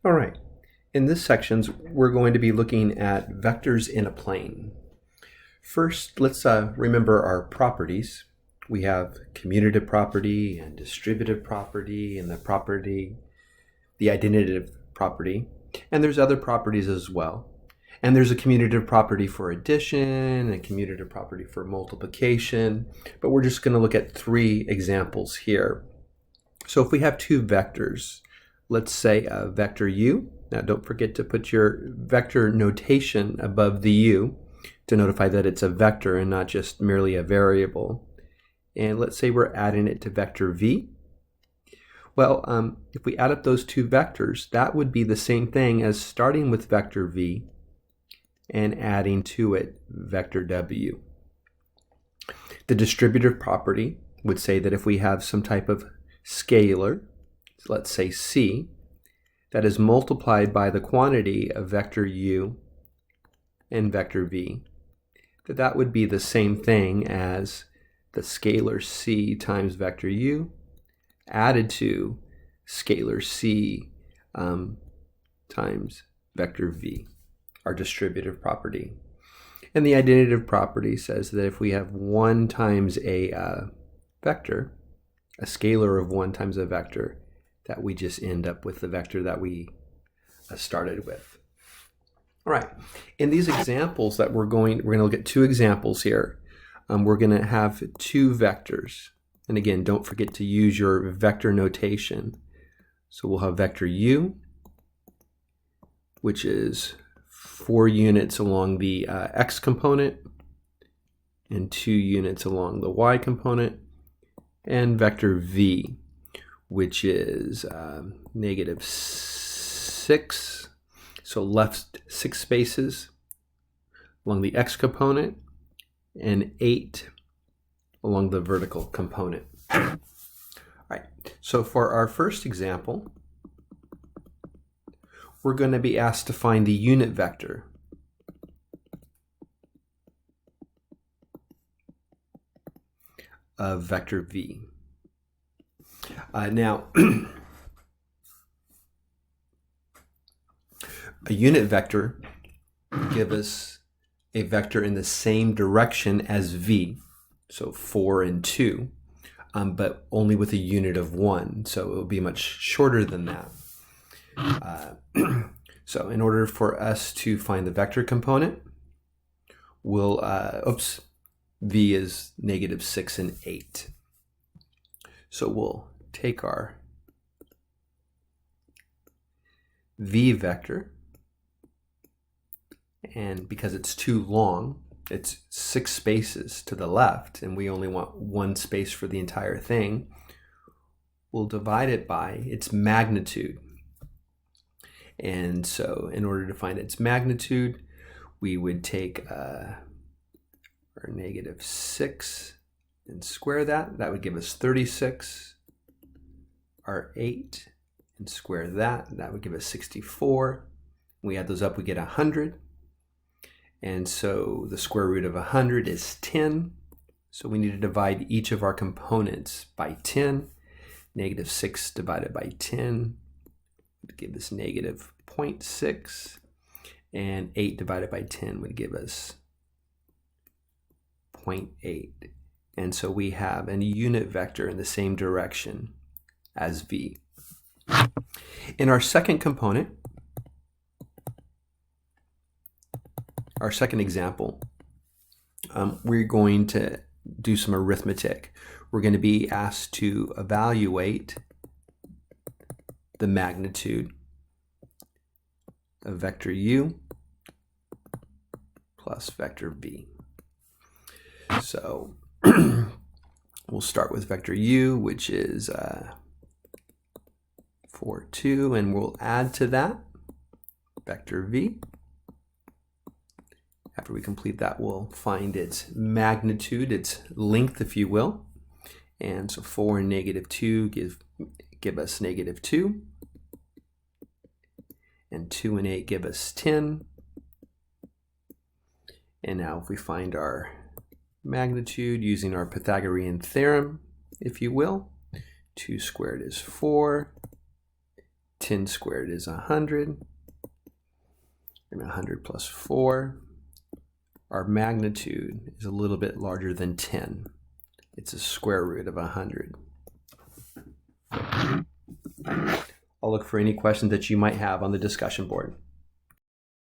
All right. In this section, we're going to be looking at vectors in a plane. First, let's remember our properties. We have commutative property and distributive property and the identitative property. And there's other properties as well. And there's a commutative property for addition and a commutative property for multiplication. But we're just going to look at 3 examples here. So if we have 2 vectors, let's say a vector u. Now don't forget to put your vector notation above the u to notify that it's a vector and not just merely a variable. And let's say we're adding it to vector v. Well, if we add up those 2 vectors, that would be the same thing as starting with vector v and adding to it vector w. The distributive property would say that if we have some type of scalar, let's say c, that is multiplied by the quantity of vector u and vector v, that would be the same thing as the scalar c times vector u added to scalar c times vector v, our distributive property. And the identitative property says that if we have 1 times a vector, a scalar of 1 times a vector, that we just end up with the vector that we started with. All right, in these examples that we're going to look at 2 examples here. We're going to have 2 vectors. And again, don't forget to use your vector notation. So we'll have vector u, which is 4 units along the x component and 2 units along the y component, and vector v, which is -6, so left 6 spaces along the x component and 8 along the vertical component. All right, so for our first example, we're going to be asked to find the unit vector of vector v. Now, a unit vector gives us a vector in the same direction as v, so 4 and 2, but only with a unit of 1, so it will be much shorter than that. So in order for us to find the vector component, we'll, v is -6 and 8. So we'll take our v vector, and because it's too long, it's 6 spaces to the left, and we only want 1 space for the entire thing, we'll divide it by its magnitude. And so in order to find its magnitude, we would take our -6 and square that. That would give us 36. Our 8 and square that. That would give us 64. We add those up, we get 100. And so the square root of 100 is 10. So we need to divide each of our components by 10. -6 divided by 10 would give us -0.6. And 8 divided by 10 would give us 0.8. And so we have a unit vector in the same direction as v. In our second component, our second example, we're going to do some arithmetic. We're going to be asked to evaluate the magnitude of vector u plus vector v. So we'll start with vector u, which is 4, 2, and we'll add to that vector v. After we complete that, we'll find its magnitude, its length, if you will. And so 4 and -2 give us -2. And 2 and 8 give us 10. And now if we find our magnitude using our Pythagorean theorem, if you will, 2 squared is 4, 10 squared is 100. And 100 plus 4. Our magnitude is a little bit larger than 10. It's a square root of 100. I'll look for any questions that you might have on the discussion board.